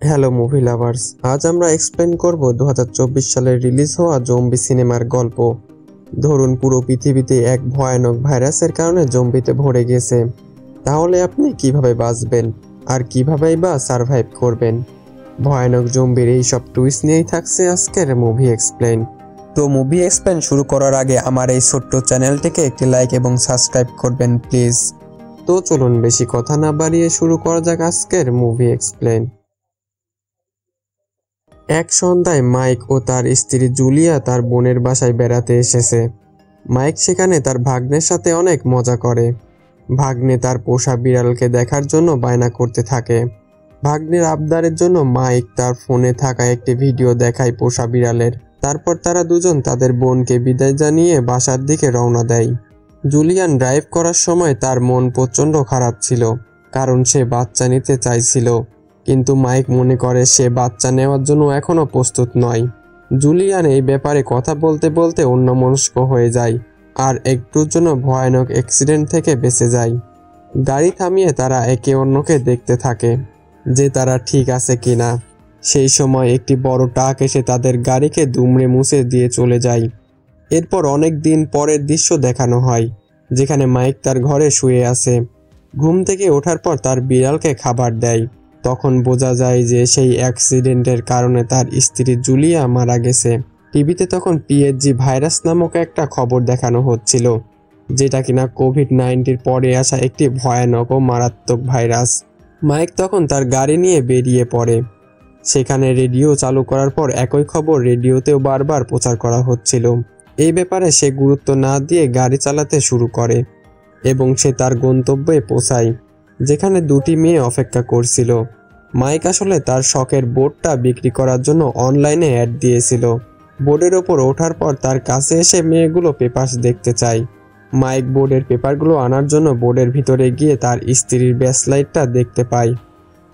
Hello movie lovers, আজ আমরা explain করব 2024 সালে রিলিজ হওয়া জম্বি সিনেমার গল্প। ধরুন পুরো পৃথিবীতে এক ভয়ানক ভাইরাসের কারণে জম্বিতে ভরে গেছে, তাহলে আপনি কিভাবে বাঁচবেন আর কিভাবেই বা সারভাইভ করবেন? ভয়ানক জম্বির এই সব টুইস্ট নিয়েই থাকছে আজকের মুভি এক্সপ্লেন। তো মুভি এক্সপ্লেন শুরু করার আগে আমার এই ছোট্ট চ্যানেলটিকে একটি লাইক এবং সাবস্ক্রাইব করবেন প্লিজ। তো চলুন বেশি কথা না বাড়িয়ে শুরু করা যাক আজকের মুভি এক্সপ্লেন। এক সন্ধ্যায় মাইক ও তার স্ত্রী জুলিয়া তার বোনের বাসায় বেড়াতে এসেছে। মাইক সেখানে তার ভাগ্নের সাথে অনেক মজা করে। ভাগ্নে তার পোষা বিড়ালকে দেখার জন্য বায়না করতে থাকে। ভাগ্নের আবদারের জন্য মাইক তার ফোনে থাকা একটি ভিডিও দেখায় পোষা বিড়ালের। তারপর তারা দুজন তাদের বোনকে বিদায় জানিয়ে বাসার দিকে রওনা দেয়। জুলিয়ান ড্রাইভ করার সময় তার মন প্রচণ্ড খারাপ ছিল, কারণ সে বাচ্চা নিতে চাইছিল, কিন্তু মাইক মনে করে সে বাচ্চা নেওয়ার জন্য এখনও প্রস্তুত নয়। জুলিয়ান এই ব্যাপারে কথা বলতে বলতে অন্যমনস্ক হয়ে যায় আর একটুর জন্য ভয়ানক অ্যাক্সিডেন্ট থেকে বেঁচে যায়। গাড়ি থামিয়ে তারা একে অন্যকে দেখতে থাকে যে তারা ঠিক আছে কিনা। সেই সময় একটি বড় ট্রাক এসে তাদের গাড়িকে দুমড়ে মুছে দিয়ে চলে যায়। এরপর অনেক দিন পরের দৃশ্য দেখানো হয়, যেখানে মাইক তার ঘরে শুয়ে আছে। ঘুম থেকে ওঠার পর তার বিড়ালকে খাবার দেয়। তখন বোঝা যায় যে সেই অ্যাক্সিডেন্টের কারণে তার স্ত্রী জুলিয়া মারা গেছে। টিভিতে তখন পিএইচজি ভাইরাস নামক একটা খবর দেখানো হচ্ছিল, যেটা কিনা কোভিড-19 পরে আসা একটি ভয়ানক ও মারাত্মক ভাইরাস। মাইক তখন তার গাড়ি নিয়ে বেরিয়ে পড়ে। সেখানে রেডিও চালু করার পর একই খবর রেডিওতেও বারবার প্রচার করা হচ্ছিল। এই ব্যাপারে সে গুরুত্ব না দিয়ে গাড়ি চালাতে শুরু করে এবং সে তার গন্তব্যে পৌঁছায়, যেখানে দুটি মেয়ে অপেক্ষা করছিল। মাইক আসলে তার শখের বোর্ডটা বিক্রি করার জন্য অনলাইনে অ্যাড দিয়েছিল। বোর্ডের ওপর ওঠার পর তার কাছে এসে মেয়েগুলো পেপারস দেখতে চায়। মাইক বোর্ডের পেপারগুলো আনার জন্য বোর্ডের ভিতরে গিয়ে তার স্ত্রীর ব্যাসলাইটটা দেখতে পায়।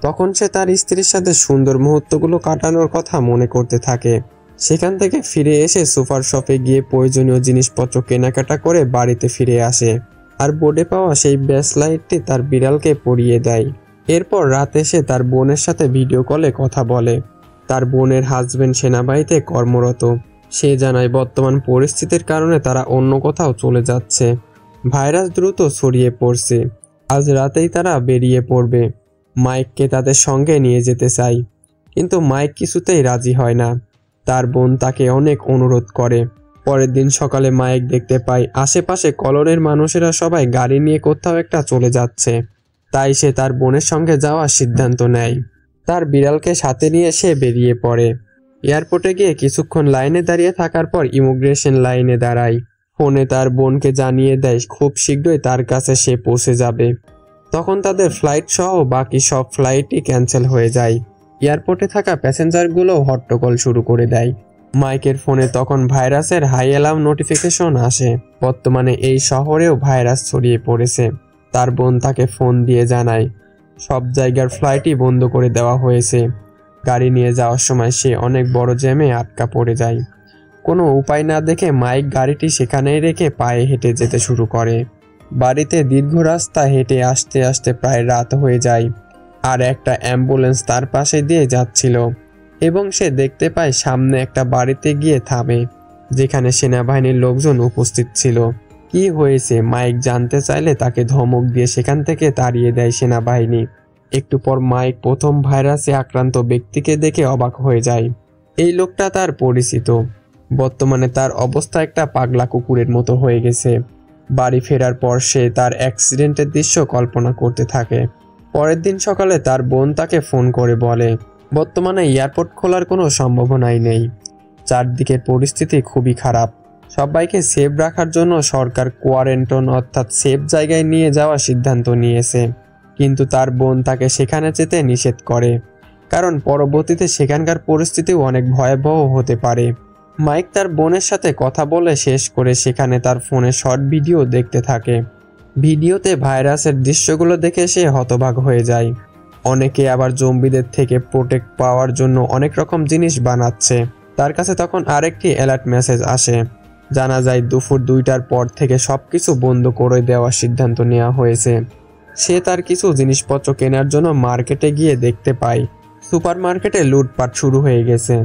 তখন সে তার স্ত্রীর সাথে সুন্দর মুহূর্তগুলো কাটানোর কথা মনে করতে থাকে। সেখান থেকে ফিরে এসে সুপার শপে গিয়ে প্রয়োজনীয় জিনিসপত্র কেনাকাটা করে বাড়িতে ফিরে আসে আর বোর্ডে পাওয়া সেই ব্যাসলাইটটি তার বিড়ালকে পরিয়ে দেয়। এরপর রাতে সে তার বোনের সাথে ভিডিও কলে কথা বলে। তার বোনের হাজবেন্ড সেনাবাহিনীতে কর্মরত। সে জানায় বর্তমান পরিস্থিতির কারণে তারা অন্য কোথাও চলে যাচ্ছে। ভাইরাস দ্রুত ছড়িয়ে পড়ছে। আজ রাতেই তারা বেরিয়ে পড়বে। মাইককে তাদের সঙ্গে নিয়ে যেতে চায়, কিন্তু মাইক কিছুতেই রাজি হয় না। তার বোন তাকে অনেক অনুরোধ করে। পরের দিন সকালে মাইক দেখতে পায় আশেপাশে কলোনির মানুষেরা সবাই গাড়ি নিয়ে কোথাও একটা চলে যাচ্ছে। তাই সে তার বোনের সঙ্গে যাওয়ার সিদ্ধান্ত নেয়। তার বিড়ালকে সাথে নিয়ে সে বেরিয়ে পড়ে। এয়ারপোর্টে গিয়ে কিছুক্ষণ লাইনে দাঁড়িয়ে থাকার পর ইমিগ্রেশন লাইনে দাঁড়ায়। ফোনে তার বোনকে জানিয়ে দেয় খুব শীঘ্রই তার কাছে সে পৌঁছে যাবে। তখন তাদের ফ্লাইট সহ বাকি সব ফ্লাইটই ক্যান্সেল হয়ে যায়। এয়ারপোর্টে থাকা প্যাসেঞ্জারগুলো হট্টগোল শুরু করে দেয়। মাইকের ফোনে তখন ভাইরাসের হাই অ্যালার্ম নোটিফিকেশন আসে। বর্তমানে এই শহরেও ভাইরাস ছড়িয়ে পড়েছে। তার বোন তাকে ফোন দিয়ে জানায় সব জায়গার ফ্লাইটই বন্ধ করে দেওয়া হয়েছে। গাড়ি নিয়ে যাওয়ার সময় সে অনেক বড় জ্যামে আটকা পড়ে যায়। কোনো উপায় না দেখে মাইক গাড়িটি সেখানেই রেখে পায়ে হেঁটে যেতে শুরু করে। বাড়িতে দীর্ঘ রাস্তা হেঁটে আসতে আসতে প্রায় রাত হয়ে যায় আর একটা অ্যাম্বুলেন্স তার পাশে দিয়ে যাচ্ছিল এবং সে দেখতে পায় সামনে একটা বাড়িতে গিয়ে থামে, যেখানে সেনাবাহিনীর লোকজন উপস্থিত ছিল। কি হয়েছে মাইক জানতে চাইলে তাকে ধমক দিয়ে সেখান থেকে তাড়িয়ে দেয় সেনাবাহিনী। একটু পর মাইক প্রথম ভাইরাসে আক্রান্ত ব্যক্তিকে দেখে অবাক হয়ে যায়। এই লোকটা তার পরিচিত। বর্তমানে তার অবস্থা একটা পাগলা কুকুরের মতো হয়ে গেছে। বাড়ি ফেরার পর সে তার অ্যাক্সিডেন্টের দৃশ্য কল্পনা করতে থাকে। পরের দিন সকালে তার বোন তাকে ফোন করে বলে বর্তমানে এয়ারপোর্ট খোলার কোনো সম্ভাবনাই নেই। চারদিকের পরিস্থিতি খুবই খারাপ। সবাইকে সেফ রাখার জন্য সরকার কোয়ারেন্টাইন অর্থাৎ সেফ জায়গায় নিয়ে যাওয়ার সিদ্ধান্ত নিয়েছে, কিন্তু তার বোন তাকে সেখানে যেতে নিষেধ করে, কারণ পরবর্তীতে সেখানকার পরিস্থিতিও অনেক ভয়াবহ হতে পারে। মাইক তার বোনের সাথে কথা বলে শেষ করে সেখানে তার ফোনে শর্ট ভিডিও দেখতে থাকে। ভিডিওতে ভাইরাসের দৃশ্যগুলো দেখে সে হতবাক হয়ে যায়। অনেকে আবার জম্বিদের থেকে প্রোটেক্ট পাওয়ার জন্য অনেক রকম জিনিস বানাচ্ছে। তার কাছে তখন আরেকটি অ্যালার্ট মেসেজ আসে। জানা যায় দুপুর 2টার পর থেকে সবকিছু বন্ধ করে দেওয়ার সিদ্ধান্ত নেওয়া হয়েছে। সে তার কিছু জিনিসপত্র কেনার জন্য মার্কেটে গিয়ে দেখতে পায় সুপারমার্কেটে লুটপাট শুরু হয়ে গেছে।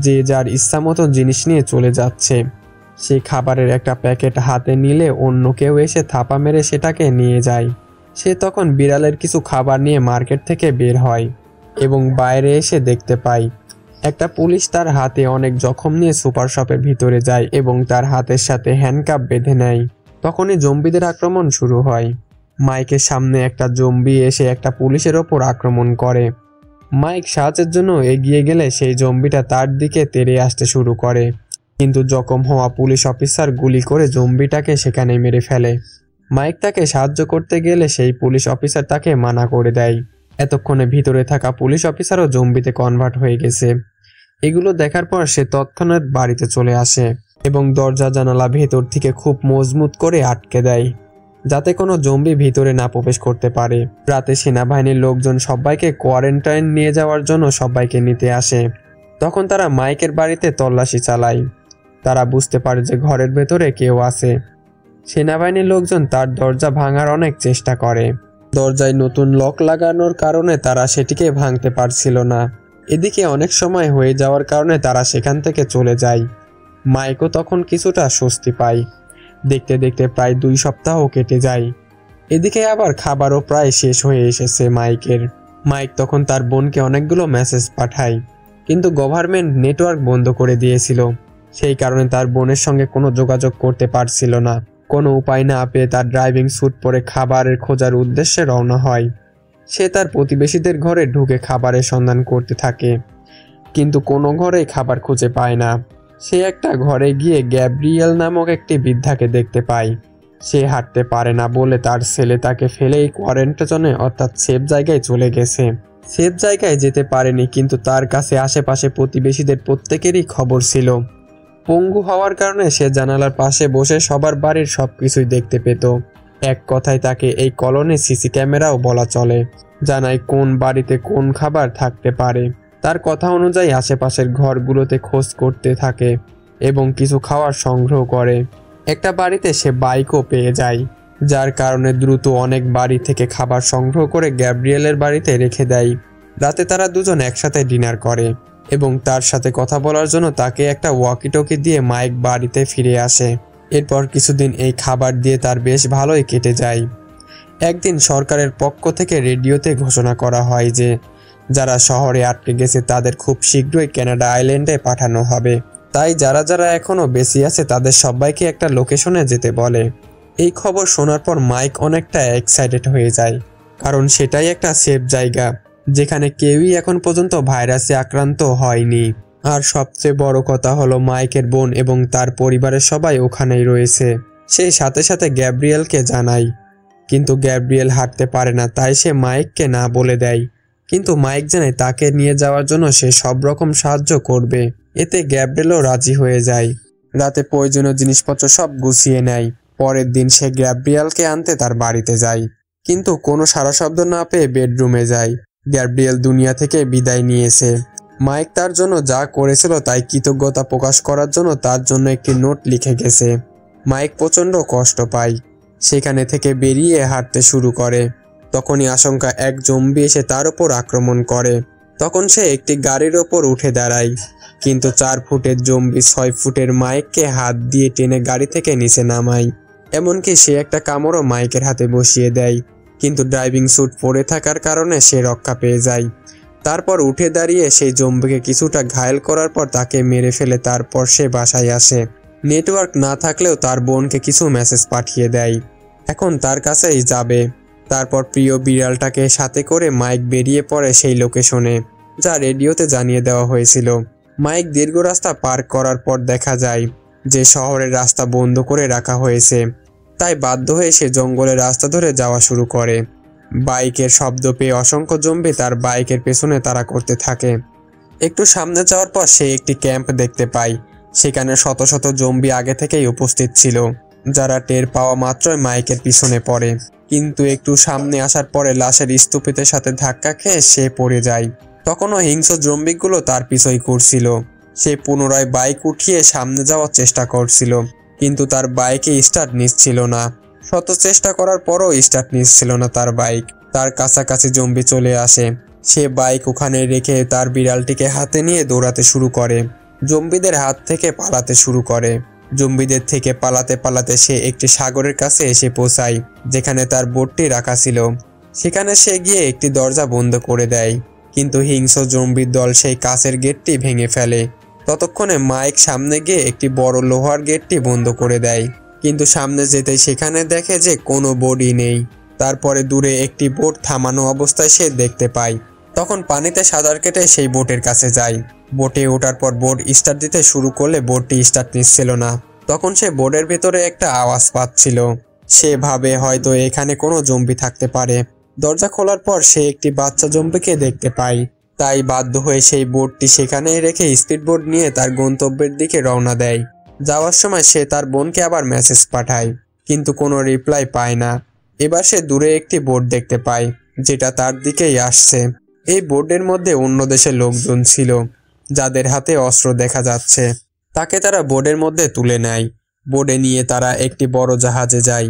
যে যার ইচ্ছা মতো জিনিস নিয়ে চলে যাচ্ছে। সে খাবারের একটা প্যাকেট হাতে নিলে অন্য কেউ এসে থাপা মেরে সেটাকে নিয়ে যায়। সে তখন বিড়ালের কিছু খাবার নিয়ে মার্কেট থেকে বের হয় এবং বাইরে এসে দেখতে পায় একটা পুলিশ তার হাতে অনেক জখম নিয়ে সুপার শপের ভিতরে যায় এবং তার হাতের সাথে হ্যান্ডকাপ বেঁধে নেয়। তখনই জম্বিদের আক্রমণ শুরু হয়। মাইকের সামনে একটা জম্বি এসে একটা পুলিশের ওপর আক্রমণ করে। মাইক সাহায্যের জন্য এগিয়ে গেলে সেই জম্বিটা তার দিকে তেড়ে আসতে শুরু করে, কিন্তু জখম হওয়া পুলিশ অফিসার গুলি করে জম্বিটাকে সেখানে মেরে ফেলে। মাইক তাকে সাহায্য করতে গেলে সেই পুলিশ অফিসার তাকে মানা করে দেয়। এতক্ষণে ভিতরে থাকা পুলিশ অফিসারও জম্বিতে কনভার্ট হয়ে গেছে। এগুলো দেখার পর সে তৎক্ষণাৎ বাড়িতে চলে আসে এবং দরজা জানালা ভেতর থেকে খুব মজবুত করে আটকে দেয়, যাতে কোনো জম্বি ভিতরে না প্রবেশ করতে পারে। রাতে সেনাবাহিনীর লোকজন সবাইকে কোয়ারেন্টাইন নিয়ে যাওয়ার জন্য সবাইকে নিতে আসে। তখন তারা মাইকের বাড়িতে তল্লাশি চালায়। তারা বুঝতে পারে যে ঘরের ভেতরে কেউ আছে। সেনাবাহিনীর লোকজন তার দরজা ভাঙার অনেক চেষ্টা করে। দরজায় নতুন লক লাগানোর কারণে তারা সেটিকে ভাঙতে পারছিল না। এদিকে অনেক সময় হয়ে যাওয়ার কারণে তারা সেখান থেকে চলে যায়। মাইকও তখন কিছুটা স্বস্তি পায়। দেখতে দেখতে প্রায় 2 সপ্তাহ কেটে যায়। এদিকে আবার খাবারও প্রায় শেষ হয়ে এসেছে মাইকের। মাইক তখন তার বোনকে অনেকগুলো মেসেজ পাঠায়, কিন্তু গভর্নমেন্ট নেটওয়ার্ক বন্ধ করে দিয়েছিল। সেই কারণে তার বোনের সঙ্গে কোনো যোগাযোগ করতে পারছিল না। কোনো উপায় না পেয়ে তার ড্রাইভিং স্যুট পরে খাবারের খোঁজার উদ্দেশ্যে রওনা হয়। সে তার প্রতিবেশীদের ঘরে ঢুকে খাবারের সন্ধান করতে থাকে, কিন্তু কোনো ঘরেই খাবার খুঁজে পায় না। সে একটা ঘরে গিয়ে গ্যাব্রিয়েল নামক একটি বৃদ্ধাকে দেখতে পায়। সে হাঁটতে পারে না বলে তার ছেলে তাকে ফেলেই কোয়ারেন্টাইনে অর্থাৎ সেফ জায়গায় চলে গেছে। সেফ জায়গায় যেতে পারেনি, কিন্তু তার কাছে আশেপাশে প্রতিবেশীদের প্রত্যেকেরই খবর ছিল। পঙ্গু হওয়ার কারণে সে জানালার পাশে বসে সবার বাড়ির সবকিছুই দেখতে পেত। এক কথায় তাকে এই কলোনি সিসি ক্যামেরাও বলা চলে, জানায় কোন বাড়িতে কোন খাবার থাকতে পারে। তার কথা অনুযায়ী আশেপাশের ঘরগুলোতে খোঁজ করতে থাকে এবং কিছু খাবার সংগ্রহ করে। একটা বাড়িতে সে বাইকও পেয়ে যায়, যার কারণে দ্রুত অনেক বাড়ি থেকে খাবার সংগ্রহ করে গ্যাব্রিয়েলের বাড়িতে রেখে দেয়। রাতে তারা দুজন একসাথে ডিনার করে এবং তার সাথে কথা বলার জন্য তাকে একটা ওয়াকিটকি দিয়ে মাইক বাড়িতে ফিরে আসে। এরপর কিছুদিন এই খাবার দিয়ে তার বেশ ভালোই কেটে যায়। একদিন সরকারের পক্ষ থেকে রেডিওতে ঘোষণা করা হয় যে যারা শহরে আটকে গেছে তাদের খুব শীঘ্রই কানাডা আইল্যান্ডে পাঠানো হবে। তাই যারা যারা এখনো বেঁচে আছে তাদের সবাইকে একটা লোকেশনে যেতে বলে। এই খবর শোনার পর মাইক অনেকটা এক্সাইটেড হয়ে যায়, কারণ সেটাই একটা সেফ জায়গা যেখানে কেউই এখন পর্যন্ত ভাইরাসে আক্রান্ত হয়নি। আর সবচেয়ে বড় কথা হলো মাইকের বোন এবং তার পরিবারের সবাই ওখানেই রয়েছে। সেই সাথে সাথে গ্যাব্রিয়েলকে জানায়, কিন্তু গ্যাব্রিয়েল হাঁটতে পারে না, তাই সে মাইককে না বলে দেয়। কিন্তু মাইক জানায় তাকে নিয়ে যাওয়ার জন্য সে সব রকম সাহায্য করবে। এতে গ্যাব্রিয়েলও রাজি হয়ে যায়। রাতে প্রয়োজনীয় জিনিসপত্র সব গুছিয়ে নেয়। পরের দিন সে গ্যাব্রিয়েলকে আনতে তার বাড়িতে যায়, কিন্তু কোনো সাড়া শব্দ না পেয়ে বেডরুমে যায়। গ্যাব্রিয়েল দুনিয়া থেকে বিদায় নিয়েছে। মাইক তার জন্য যা করেছিল তাই কৃতজ্ঞতা প্রকাশ করার জন্য তার জন্য একটি নোট লিখে গেছে। মাইক প্রচণ্ড কষ্ট পায়। সেখানে থেকে বেরিয়ে হাঁটতে শুরু করে। তখনই আশঙ্কা এক জম্বি এসে তার উপর আক্রমণ করে। তখন সে একটি গাড়ির ওপর উঠে দাঁড়ায়, কিন্তু 4 ফুটের জম্বি 6 ফুটের মাইককে হাত দিয়ে টেনে গাড়ি থেকে নিচে নামায়। এমনকি সে একটা কামড়ও মাইকের হাতে বসিয়ে দেয়, কিন্তু ড্রাইভিং স্যুট পরে থাকার কারণে সে রক্ষা পেয়ে যায়। তারপর উঠে দাঁড়িয়ে সেই জম্বিকে কিছুটা ঘায়েল করার পর তাকে মেরে ফেলে তারপর সে বাসায় আসে। নেটওয়ার্ক না থাকলেও তার বোনকে কিছু মেসেজ পাঠিয়ে দেয়, এখন তার কাছেই যাবে। তারপর প্রিয় বিড়ালটাকে সাথে করে মাইক বেরিয়ে পড়ে সেই লোকেশনে, যা রেডিওতে জানিয়ে দেওয়া হয়েছিল। মাইক দীর্ঘ রাস্তা পার করার পর দেখা যায় যে শহরের রাস্তা বন্ধ করে রাখা হয়েছে। তাই বাধ্য হয়ে সে জঙ্গলের রাস্তা ধরে যাওয়া শুরু করে। বাইকের শব্দ পেয়ে অসংখ্য জম্বি তার বাইকের পেছনে তাড়া করতে থাকে। একটু সামনে যাওয়ার পর সে একটি ক্যাম্প দেখতে পায়। সেখানে শত শত জম্বি আগে থেকেই উপস্থিত ছিল, যারা টের পাওয়া মাত্রই মাইকের পিছনে পড়ে। কিন্তু একটু সামনে আসার পরে লাশের স্তূপিতের সাথে ধাক্কা খেয়ে সে পড়ে যায়। তখনও হিংস্র জম্বিগুলো তার পিছই করছিল। সে পুনরায় বাইক উঠিয়ে সামনে যাওয়ার চেষ্টা করছিল, কিন্তু তার বাইকে স্টার্ট নিচ্ছিল না। শত চেষ্টা করার পরও স্টার্ট নিচ্ছিল না তার বাইক। তার কাছাকাছি জম্বি চলে আসে। সে বাইক ওখানে রেখে তার বিড়ালটিকে হাতে নিয়ে দৌড়াতে শুরু করে, জম্বিদের হাত থেকে পালাতে শুরু করে। জম্বিদের থেকে পালাতে পালাতে সে একটি সাগরের কাছে এসে পৌঁছায়, যেখানে তার বোটটি রাখা ছিল। সেখানে সে গিয়ে একটি দরজা বন্ধ করে দেয়, কিন্তু হিংস্র জম্বির দল সেই কাঁচের গেটটি ভেঙে ফেলে। ততক্ষণে মাইক সামনে গিয়ে একটি বড় লোহার গেটটি বন্ধ করে দেয়, কিন্তু সামনে যেতেই সেখানে দেখে যে কোনো বোটই নেই। তারপরে দূরে একটি বোট থামানো অবস্থায় সে দেখতে পায়। তখন পানিতে সাঁতার কেটে সেই বোটের কাছে যায়। বোটে ওঠার পর বোট স্টার্ট দিতে শুরু করলে বোটটি স্টার্ট নিচ্ছিল না। তখন সে বোটের ভেতরে একটা আওয়াজ পাচ্ছিল। সে ভাবে হয়তো এখানে কোনো জম্বি থাকতে পারে। দরজা খোলার পর সে একটি বাচ্চা জম্বিকে দেখতে পায়। তাই বাধ্য হয়ে সেই বোটটি সেখানেই রেখে স্পিডবোট নিয়ে তার গন্তব্যের দিকে রওনা দেয়। যাওয়ার সময় সে তার বোনকে আবার মেসেজ পাঠায়, কিন্তু কোনো রিপ্লাই পায় না। এবার সে দূরে একটি বোট দেখতে পায়, যেটা তার দিকেই আসছে। এই বোটের মধ্যে অন্য দেশের লোকজন ছিল, যাদের হাতে অস্ত্র দেখা যাচ্ছে। তাকে তারা বোটের মধ্যে তুলে নেয়। বোটে নিয়ে তারা একটি বড় জাহাজে যায়,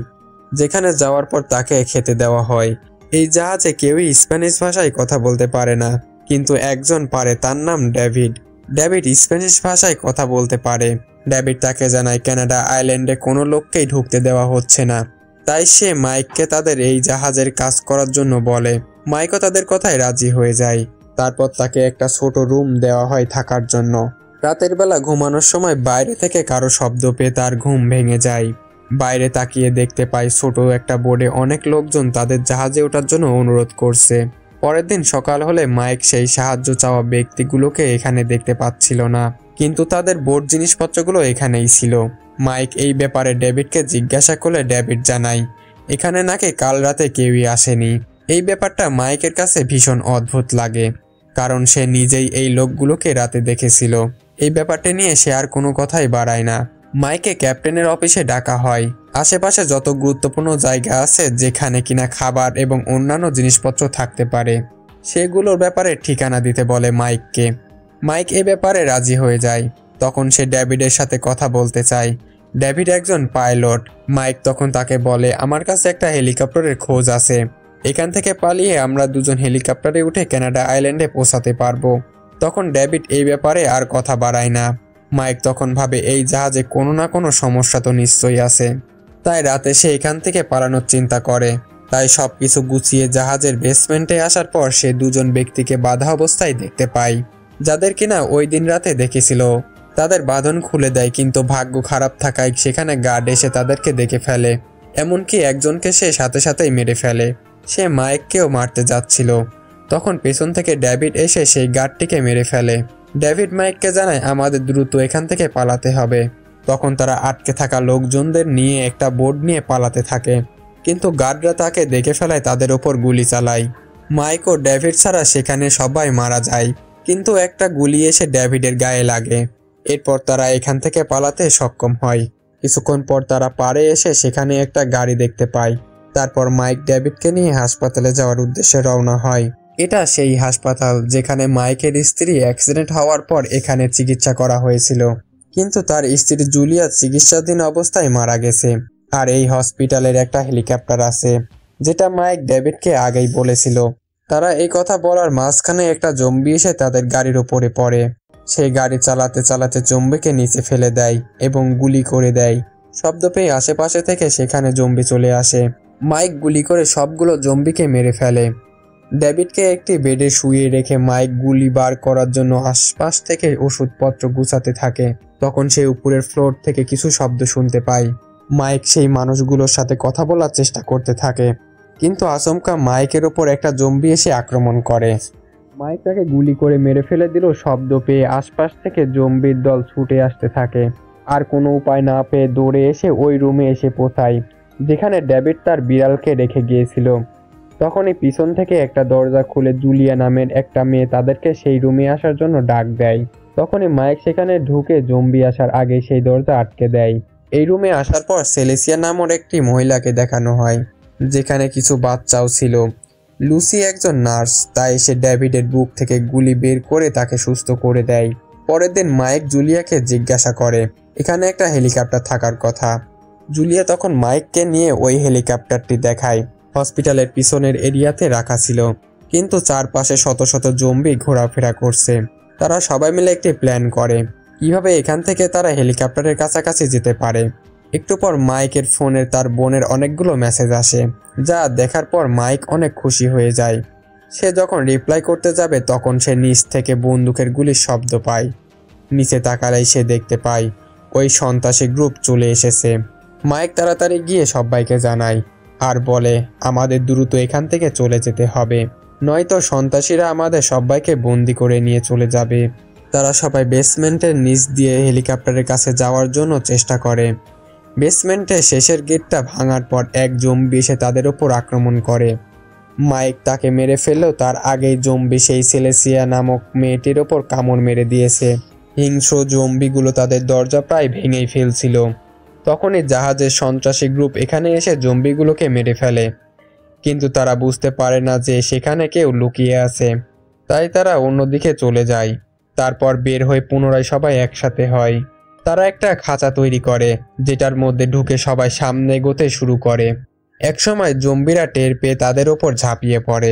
যেখানে যাওয়ার পর তাকে খেতে দেওয়া হয়। এই জাহাজে কেউই স্প্যানিশ ভাষায় কথা বলতে পারে না, কিন্তু একজন পারে, তার নাম ডেভিড। ডেভিড স্প্যানিশ ভাষায় কথা বলতে পারে। ডেভিড তাকে জানায় কানাডা আইল্যান্ডে কোনো লোককেই ঢুকতে দেওয়া হচ্ছে না। তাই সে মাইককে তাদের এই জাহাজের কাজ করার জন্য বলে। মাইকও তাদের কথায় রাজি হয়ে যায়। তারপর তাকে একটা ছোট রুম দেওয়া হয় থাকার জন্য। রাতের বেলা ঘুমানোর সময় বাইরে থেকে কারো শব্দ পেয়ে তার ঘুম ভেঙে যায়। বাইরে তাকিয়ে দেখতে পায় ছোট একটা বোর্ডে অনেক লোকজন তাদের জাহাজে ওঠার জন্য অনুরোধ করছে। পরের দিন সকাল হলে মাইক সেই সাহায্য চাওয়া ব্যক্তিগুলোকে এখানে দেখতে পাচ্ছিল না, কিন্তু তাদের বোট জিনিসপত্রগুলো এখানেই ছিল। মাইক এই ব্যাপারে ডেভিডকে জিজ্ঞাসা করলে ডেভিড জানায় এখানে নাকি কাল রাতে কেউই আসেনি। এই ব্যাপারটা মাইকের কাছে ভীষণ অদ্ভুত লাগে, কারণ সে নিজেই এই লোকগুলোকে রাতে দেখেছিল। এই ব্যাপারটা নিয়ে সে আর কোনো কথাই বাড়ায় না। মাইকে ক্যাপ্টেনের অফিসে ডাকা হয়। আশেপাশে যত গুরুত্বপূর্ণ জায়গা আছে যেখানে কিনা খাবার এবং অন্যান্য জিনিসপত্র থাকতে পারে, সেগুলোর ব্যাপারে ঠিকানা দিতে বলে মাইককে। মাইক এ ব্যাপারে রাজি হয়ে যায়। তখন সে ডেভিডের সাথে কথা বলতে চায়। ডেভিড একজন পাইলট। মাইক তখন তাকে বলে আমার কাছে একটা হেলিকপ্টারের খোঁজ আছে। এখান থেকে পালিয়ে আমরা দুজন হেলিকপ্টারে উঠে কানাডা আইল্যান্ডে পৌঁছাতে পারবো। তখন ডেভিড এই ব্যাপারে আর কথা বাড়ায় না। মাইক তখন ভাবে এই জাহাজে কোনো না কোনো সমস্যা তো নিশ্চয়ই আছে। তাই রাতে সে এখান থেকে পালানোর চিন্তা করে। তাই সবকিছু গুছিয়ে জাহাজের বেসমেন্টে আসার পর সে দুজন ব্যক্তিকে বাঁধা অবস্থায় দেখতে পায়, যাদের কিনা ওই দিন রাতে দেখেছিল। তাদের বাঁধন খুলে দেয়, কিন্তু ভাগ্য খারাপ থাকায় সেখানে গার্ড এসে তাদেরকে দেখে ফেলে। এমনকি একজনকে সে সাথে সাথেই মেরে ফেলে। সে মাইককেও মারতে যাচ্ছিল। তখন পেছন থেকে ডেভিড এসে সেই গার্ডটিকে মেরে ফেলে। ডেভিড মাইককে জানায় আমাদের দ্রুত এখান থেকে পালাতে হবে। তখন তারা আটকে থাকা লোকজনদের নিয়ে একটা বোট নিয়ে পালাতে থাকে, কিন্তু গার্ডরা তাকে দেখে ফেলায় তাদের ওপর গুলি চালায়। মাইক ও ডেভিড ছাড়া সেখানে সবাই মারা যায়, কিন্তু একটা গুলি এসে ডেভিডের গায়ে লাগে। এরপর তারা এখান থেকে পালাতে সক্ষম হয়। কিছুক্ষণ পর তারা পাড়ে এসে সেখানে একটা গাড়ি দেখতে পায়। তারপর মাইক ডেভিডকে নিয়ে হাসপাতালে যাওয়ার উদ্দেশ্যে রওনা হয়। এটা সেই হাসপাতাল যেখানে মাইকের স্ত্রী অ্যাক্সিডেন্ট হওয়ার পর এখানে চিকিৎসা করা হয়েছিল, কিন্তু তার স্ত্রী জুলিয়া চিকিৎসাধীন অবস্থায় মারা গেছে। আর এই হসপিটালের একটা হেলিকপ্টার আছে, যেটা মাইক ডেভিডকে আগেই বলেছিল। তারা এই কথা বলার মাঝখানে একটা জম্বি এসে তাদের গাড়ির ওপরে পড়ে। সেই গাড়ি চালাতে চালাতে জম্বিকে নিচে ফেলে দেয় এবং গুলি করে দেয়। শব্দ পেয়ে আশেপাশে থেকে সেখানে জম্বি চলে আসে। মাইক গুলি করে সবগুলো জম্বিকে মেরে ফেলে। ডেভিডকে একটি বেডে শুইয়ে রেখে মাইক গুলি বার করার জন্য আশপাশ থেকে ওষুধপত্র গুছাতে থাকে। তখন সে উপরের ফ্লোর থেকে কিছু শব্দ শুনতে পায়। মাইক সেই মানুষগুলোর সাথে কথা বলার চেষ্টা করতে থাকে, কিন্তু আচমকা মাইকের ওপর একটা জম্বি এসে আক্রমণ করে। মাইক তাকে গুলি করে মেরে ফেলে দিল। শব্দ পেয়ে আশপাশ থেকে জম্বির দল ছুটে আসতে থাকে। আর কোনো উপায় না পেয়ে দৌড়ে এসে ওই রুমে এসে পৌঁছায়, যেখানে ডেভিড তার বিড়ালকে রেখে গিয়েছিল। তখনই পিছন থেকে একটা দরজা খুলে জুলিয়া নামের একটা মেয়ে তাদেরকে সেই রুমে আসার জন্য ডাক দেয়। তখনই মাইক সেখানে ঢুকে জম্বি আসার আগে সেই দরজা আটকে দেয়। এই রুমে আসার পর সেলেসিয়া নামের একটি মহিলাকে দেখানো হয়, যেখানে কিছু বাচ্চাও ছিল। লুসি একজন নার্স, তাই সে ডেভিডের বুক থেকে গুলি বের করে তাকে সুস্থ করে দেয়। পরের দিন মাইক জুলিয়াকে জিজ্ঞাসা করে এখানে একটা হেলিকপ্টার থাকার কথা। জুলিয়া তখন মাইককে নিয়ে ওই হেলিকপ্টারটি দেখায়। হসপিটালের পিছনের এরিয়াতে রাখা ছিল। কিন্তু চারপাশে শত শত জম্বি ঘোরাফেরা করছে। তারা সবাই মিলে একটি প্ল্যান করে কিভাবে এখান থেকে তারা হেলিকপ্টারের কাছাকাছি যেতে পারে। একটু পর মাইকের ফোনে তার বোনের অনেকগুলো মেসেজ আসে, যা দেখার পর মাইক অনেক খুশি হয়ে যায়। সে যখন রিপ্লাই করতে যাবে তখন সে নিচ থেকে বন্দুকের গুলির শব্দ পায়। নিচে তাকালেই সে দেখতে পায় ওই সন্ত্রাসী গ্রুপ চলে এসেছে। মাইক তাড়াতাড়ি গিয়ে সবাইকে জানায় আর বলে, আমাদের দ্রুত এখান থেকে চলে যেতে হবে, নয়তো সন্ত্রাসীরা আমাদের সবাইকে বন্দি করে নিয়ে চলে যাবে। তারা সবাই বেসমেন্টের নিচ দিয়ে হেলিকপ্টারের কাছে যাওয়ার জন্য চেষ্টা করে। বেসমেন্টের শেষের গেটটা ভাঙার পর এক জম্বি এসে তাদের উপর আক্রমণ করে। মাইক তাকে মেরে ফেললেও তার আগেই জম্বি সেই সেলেসিয়া নামক মেয়েটির ওপর কামড় মেরে দিয়েছে। হিংস্র জম্বিগুলো তাদের দরজা প্রায় ভেঙেই ফেলছিল। তখনই জাহাজের সন্ত্রাসী গ্রুপ এখানে এসে জম্বিগুলোকে মেরে ফেলে, কিন্তু তারা বুঝতে পারে না যে সেখানে কেউ লুকিয়ে আছে। তাই তারা অন্যদিকে চলে যায়। তারপর বের হয়ে পুনরায় সবাই একসাথে হয়। তারা একটা খাঁচা তৈরি করে, যেটার মধ্যে ঢুকে সবাই সামনে এগোতে শুরু করে। একসময় জম্বিরা টের পেয়ে তাদের ওপর ঝাঁপিয়ে পড়ে।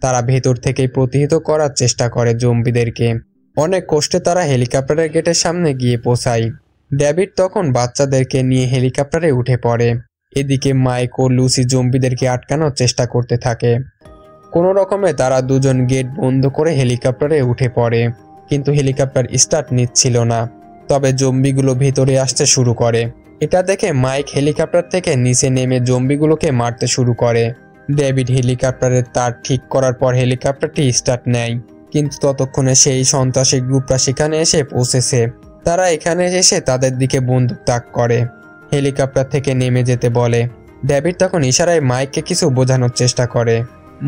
তারা ভেতর থেকেই প্রতিহত করার চেষ্টা করে জম্বিদেরকে। অনেক কষ্টে তারা হেলিকপ্টারের গেটের সামনে গিয়ে পৌঁছায়। ডেভিড তখন বাচ্চাদেরকে নিয়ে হেলিকপ্টারে উঠে পড়ে। এদিকে মাইক ও লুসি জম্বিদেরকে আটকানোর চেষ্টা করতে থাকে। কোনো রকমে তারা দুজন গেট বন্ধ করে হেলিকপ্টারে উঠে পড়ে, কিন্তু হেলিকপ্টার স্টার্ট নিচ্ছিল না। তবে জম্বিগুলো ভেতরে আসতে শুরু করে। এটা দেখে মাইক হেলিকপ্টার থেকে নিচে নেমে জম্বিগুলোকে মারতে শুরু করে। ডেভিড হেলিকপ্টারের তার ঠিক করার পর হেলিকপ্টারটি স্টার্ট নেয়, কিন্তু ততক্ষণে সেই সন্ত্রাসী গ্রুপটা সেখানে এসে পৌঁছেছে। তারা এখানে এসে তাদের দিকে বন্দুক তাক করে, হেলিকপ্টার থেকে নেমে যেতে বলে। ডেভিড তখন ইশারায় মাইককে কিছু বোঝানোর চেষ্টা করে।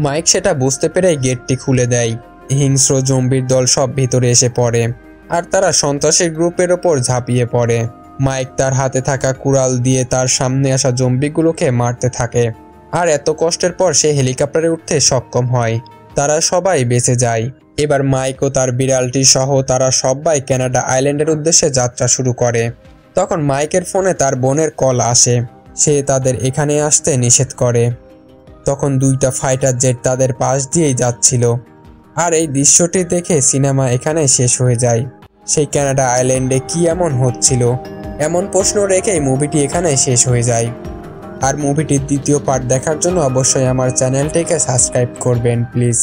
মাইক সেটা বুঝতে পেরে গেটটি খুলে দেয়। হিংস্র জম্বির দল সব ভিতরে এসে পড়ে আর তারা সন্ত্রাসী গ্রুপের ওপর ঝাঁপিয়ে পড়ে। মাইক তার হাতে থাকা কুড়াল দিয়ে তার সামনে আসা জম্বিগুলোকে মারতে থাকে, আর এত কষ্টের পর সে হেলিকপ্টারে উঠতে সক্ষম হয়। তারা সবাই বেঁচে যায়। এবার মাইক ও তার বিড়ালটি সহ তারা সবাই কানাডা আইল্যান্ডের উদ্দেশ্যে যাত্রা শুরু করে। তখন মাইকের ফোনে তার বোনের কল আসে। সে তাদের এখানে আসতে নিষেধ করে। তখন দুইটা ফাইটার জেট তাদের পাশ দিয়েই যাচ্ছিল। আর এই দৃশ্যটি দেখে সিনেমা এখানে শেষ হয়ে যায়। সেই কানাডা আইল্যান্ডে কি এমন হচ্ছিল, এমন প্রশ্ন রেখেই মুভিটি এখানে শেষ হয়ে যায়। আর মুভিটির দ্বিতীয় পার্ট দেখার জন্য অবশ্যই আমার চ্যানেলটিকে সাবস্ক্রাইব করবেন প্লিজ।